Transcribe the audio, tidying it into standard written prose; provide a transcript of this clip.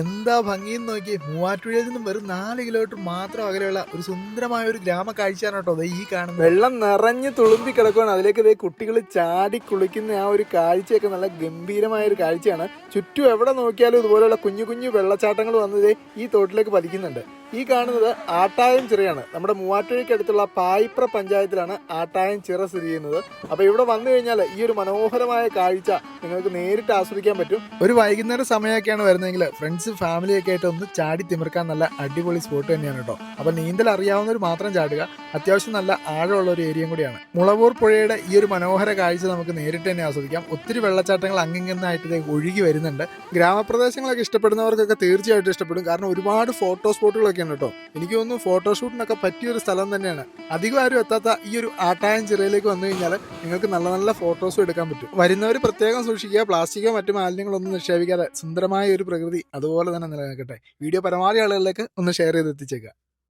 എന്താ ഭംഗിയെന്ന് നോക്കി. മൂവാറ്റുപുഴയിൽ നിന്നും വെറും 4 കിലോമീറ്റർ മാത്രം അകലെയുള്ള ഒരു സുന്ദരമായ ഒരു ഗ്രാമ കാഴ്ചയാണ് കേട്ടോ ദേ ഈ കാണുന്നത്. വെള്ളം നിറഞ്ഞ് തുളുമ്പി കിടക്കുകയാണ്. അതിലേക്ക് ഇതേ കുട്ടികൾ ചാടി കുളിക്കുന്ന ആ ഒരു കാഴ്ചയൊക്കെ നല്ല ഗംഭീരമായ ഒരു കാഴ്ചയാണ്. ചുറ്റും എവിടെ നോക്കിയാലും ഇതുപോലെയുള്ള കുഞ്ഞു കുഞ്ഞു വെള്ളച്ചാട്ടങ്ങൾ വന്നത് ഈ തോട്ടിലേക്ക് പതിക്കുന്നുണ്ട്. ഈ കാണുന്നത് ആട്ടായം ചിറയാണ്. നമ്മുടെ മൂവാറ്റുപുഴയ്ക്ക് അടുത്തുള്ള പായിപ്ര പഞ്ചായത്തിലാണ് ആട്ടായം ചിറ സ്ഥിതി ചെയ്യുന്നത്. അപ്പോൾ ഇവിടെ വന്നു കഴിഞ്ഞാൽ ഈ ഒരു മനോഹരമായ കാഴ്ച നിങ്ങൾക്ക് നേരിട്ട് ആസ്വദിക്കാൻ പറ്റും. ഒരു വൈകുന്നേരം സമയമൊക്കെയാണ് വരുന്നതെങ്കിൽ ഫ്രണ്ട്സ് ഫാമിലിയൊക്കെ ആയിട്ട് ഒന്ന് ചാടി തിമിർക്കാൻ നല്ല അടിപൊളി സ്പോട്ട് തന്നെയാണ് കേട്ടോ. അപ്പോൾ നീന്തൽ അറിയാവുന്നവർ മാത്രം ചാടുക. അത്യാവശ്യം നല്ല ആഴമുള്ള ഒരു ഏരിയയും കൂടിയാണ്. മുളവൂർ പുഴയുടെ ഈ ഒരു മനോഹര കാഴ്ച നമുക്ക് നേരിട്ട് തന്നെ ആസ്വദിക്കാം. ഒത്തിരി വെള്ളച്ചാട്ടങ്ങൾ അങ്ങിങ്ങന്നായിട്ട് ഒഴുകി വരുന്നുണ്ട്. ഗ്രാമപ്രദേശങ്ങളൊക്കെ ഇഷ്ടപ്പെടുന്നവർക്കൊക്കെ തീർച്ചയായിട്ടും ഇഷ്ടപ്പെടും. കാരണം ഒരുപാട് ഫോട്ടോ സ്പോട്ടുകളൊക്കെ ഉണ്ട് കേട്ടോ. എനിക്ക് തോന്നുന്നു ഫോട്ടോഷൂട്ടിനൊക്കെ പറ്റിയൊരു സ്ഥലം തന്നെയാണ്. അധികം ആരും എത്താത്ത ഈ ഒരു ആട്ടായം ചിറയിലേക്ക് വന്നു കഴിഞ്ഞാൽ നിങ്ങൾക്ക് നല്ല നല്ല ഫോട്ടോസും എടുക്കാൻ പറ്റും. വരുന്നവർ പ്രത്യേകം സൂക്ഷിക്കുക. പ്ലാസ്റ്റിക്കോ മറ്റു മാലിന്യങ്ങളൊന്നും നിക്ഷേപിക്കാതെ സുന്ദരമായ ഒരു പ്രകൃതി അതുപോലെ തന്നെ നിലനിൽക്കട്ടെ. വീഡിയോ പരമാവധി ആളുകളിലേക്ക് ഒന്ന് ഷെയർ ചെയ്ത് എത്തിച്ചേക്കുക.